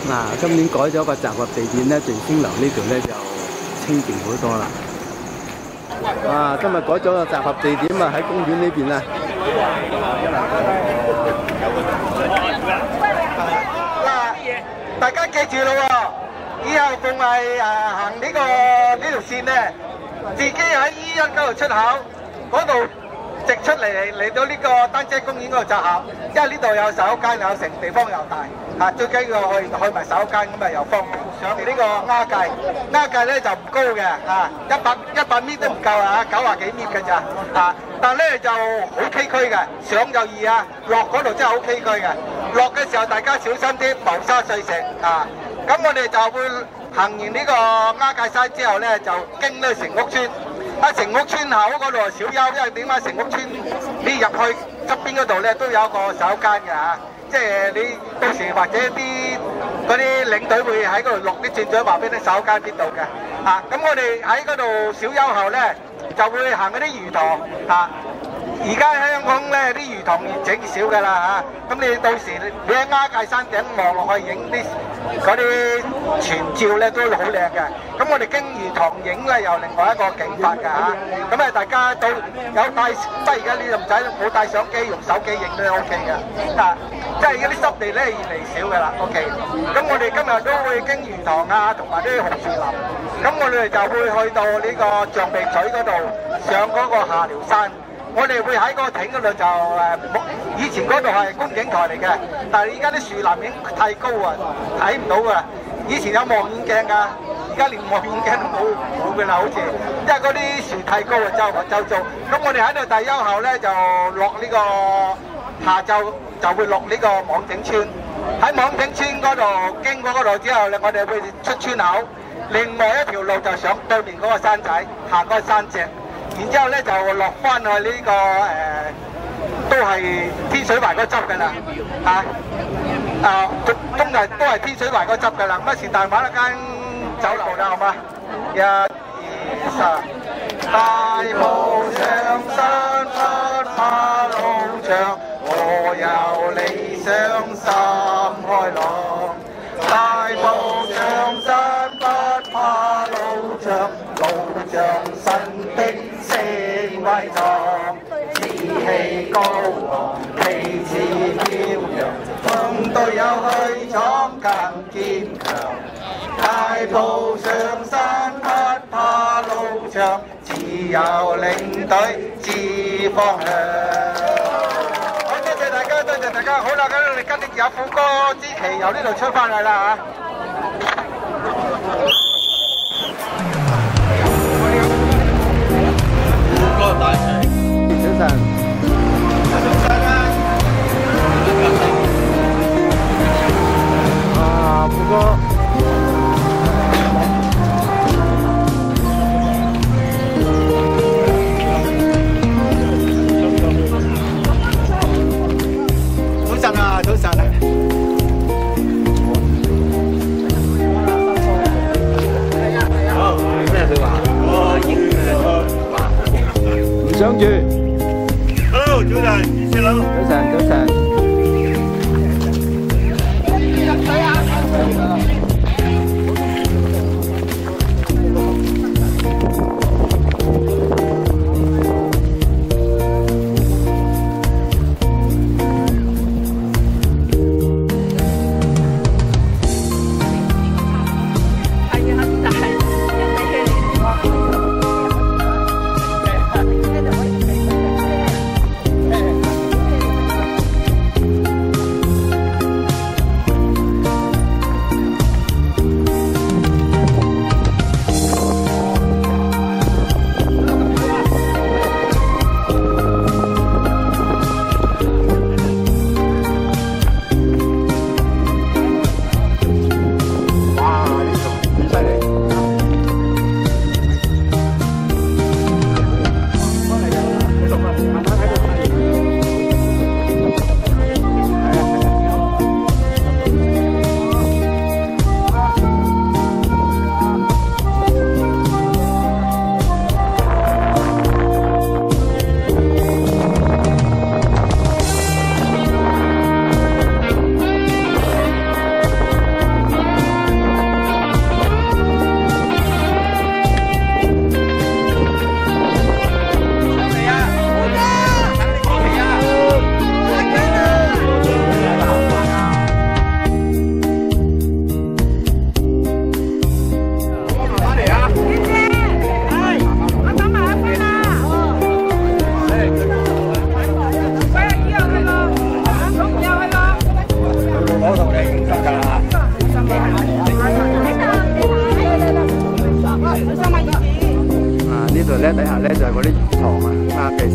嗱，今年改咗個集合地點咧，聚星樓呢度咧就清靜好多啦。哇！今日改咗個集合地點啊，喺公園呢邊啊。嗱，大家記住咯喎，以後逢係行呢條線咧，自己喺E1嗰度出口嗰度直出嚟到呢個單車公園嗰度集合，因為呢度有洗手間有成，地方又大。最緊要去埋洗手間咁啊又方便。上嚟呢個鴉髻，鴉髻咧就唔高嘅100米都唔夠啊，90幾米嘅咋但咧就好崎嶇嘅，上就易啊，落嗰度真係好崎嶇嘅。落嘅時候大家小心啲，謀沙碎石咁我哋就會行完呢個鴉髻山之後咧，就經呢成屋村。喺成屋村口嗰度小休，因為點解成屋村你入去側邊嗰度咧都有個洗手間嘅即係你到時或者嗰啲領隊會喺嗰度落啲轉嘴話俾你洗手間邊度嘅咁我哋喺嗰度小休後咧就會行嗰啲魚塘而家香港咧啲魚塘越整越少㗎啦咁你到時你喺鴉髻山頂望落去影啲嗰啲全照咧都好靚嘅。咁我哋經魚塘影咧又另外一個景法㗎咁大家都有帶，不過而家你就唔使冇帶相機，用手機影都 OK 嘅即係而家啲濕地咧越嚟越少㗎啦 OK。咁我哋今日都會經魚塘同埋啲紅樹林，咁我哋就會去到呢個象鼻水嗰度上嗰個下寮山。我哋會喺個艇嗰度就以前嗰度係觀景台嚟嘅，但係而家啲樹林已經太高睇唔到㗎。以前有望遠鏡㗎，而家連望遠鏡都冇㗎啦，好似因為嗰啲樹太高周遭。咁我哋喺度大休後咧就落呢個下晝就會落呢個網頂村。喺網頂村嗰度經過嗰度之後咧，我哋會出村口，另外一條路就上對面嗰個山仔，行嗰個山脊。然之後咧就落翻去呢個都係天水圍嗰執㗎啦今日都係天水圍嗰執㗎啦。咁是但揾一間酒樓啦，好嗎？1、2、3，大步上山不怕路長，我有理想心開朗。大步上山不怕路長，路像神的聲威壯，志氣高昂，旗幟飄揚，同隊友去闖更堅強。大步上山不怕路長，自由領隊指方向。好，多謝大家，多謝大家。好啦，咁我哋跟住有副歌之期由呢度出翻去啦早晨。副歌。早晨啊！好，咩對話？唔想住。好，早晨，謝佬。早晨，早晨。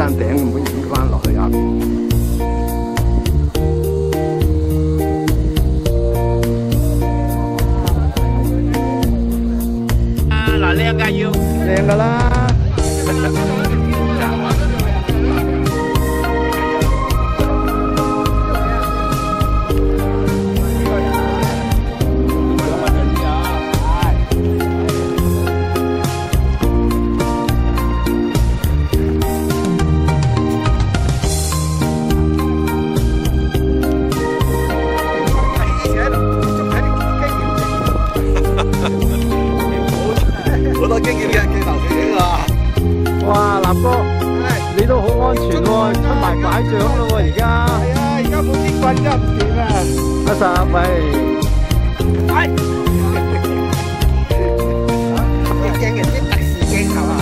山頂，唔好影翻落去下邊。嗱，靚㗎要，靚㗎啦！好多經驗嘅鏡頭攝影啊！哇，立哥，你都好安全喎，出埋拐杖咯喎，而家。係啊，而家冇啲棍真係唔掂啊！阿十，喂，啲鏡人啲特殊鏡頭啊！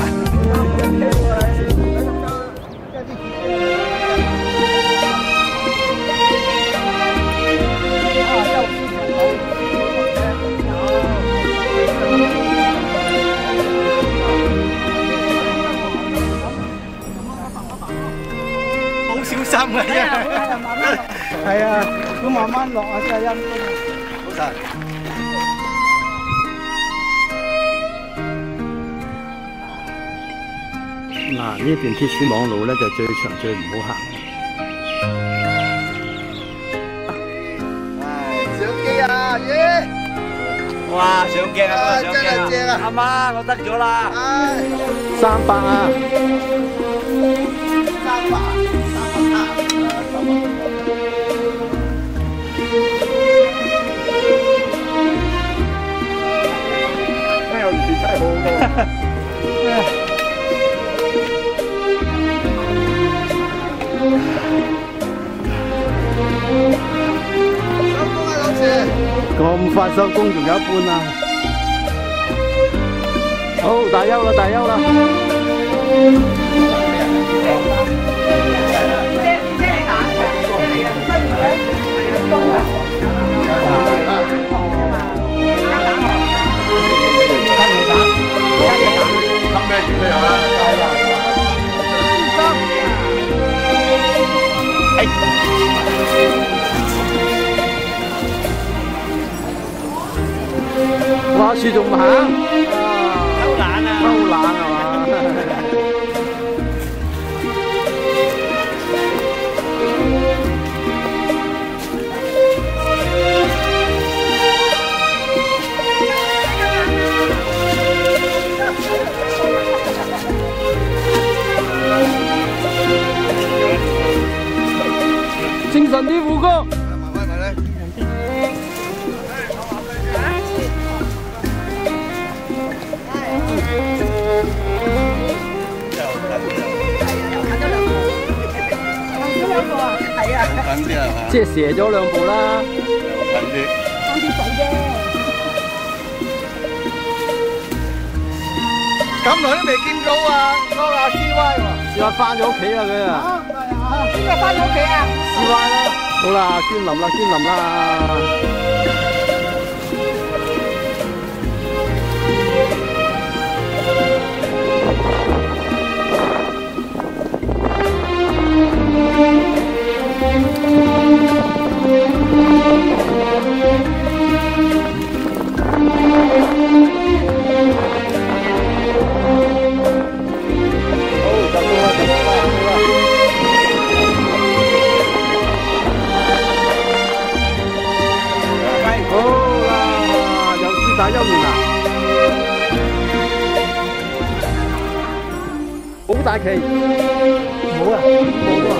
小心啊！係啊，要慢慢落啊，真係陰功。好晒。嗱，呢段鐵絲網路咧就最長最唔好行。相機啊，耶！哇，上鏡啊，真係正啊！阿媽，我得咗啦。300啊！咩又唔似真係好好多。收工啊，老師！咁快收工，仲有一半啊！好，大休啦，大休啦！話樹仲唔行？偷懶啊！偷懶係嘛？精神啲，胡哥。近啲係嘛？即係射咗2步啦。近啲。放啲水啫。咁耐都未見到啊！嗰個阿 CY 喎。CY 翻咗屋企啦佢啊。邊個翻咗屋企啊？CY啦。好啦，捐林啦，捐林啦。大休年啊！好大旗，冇啊，冇啊，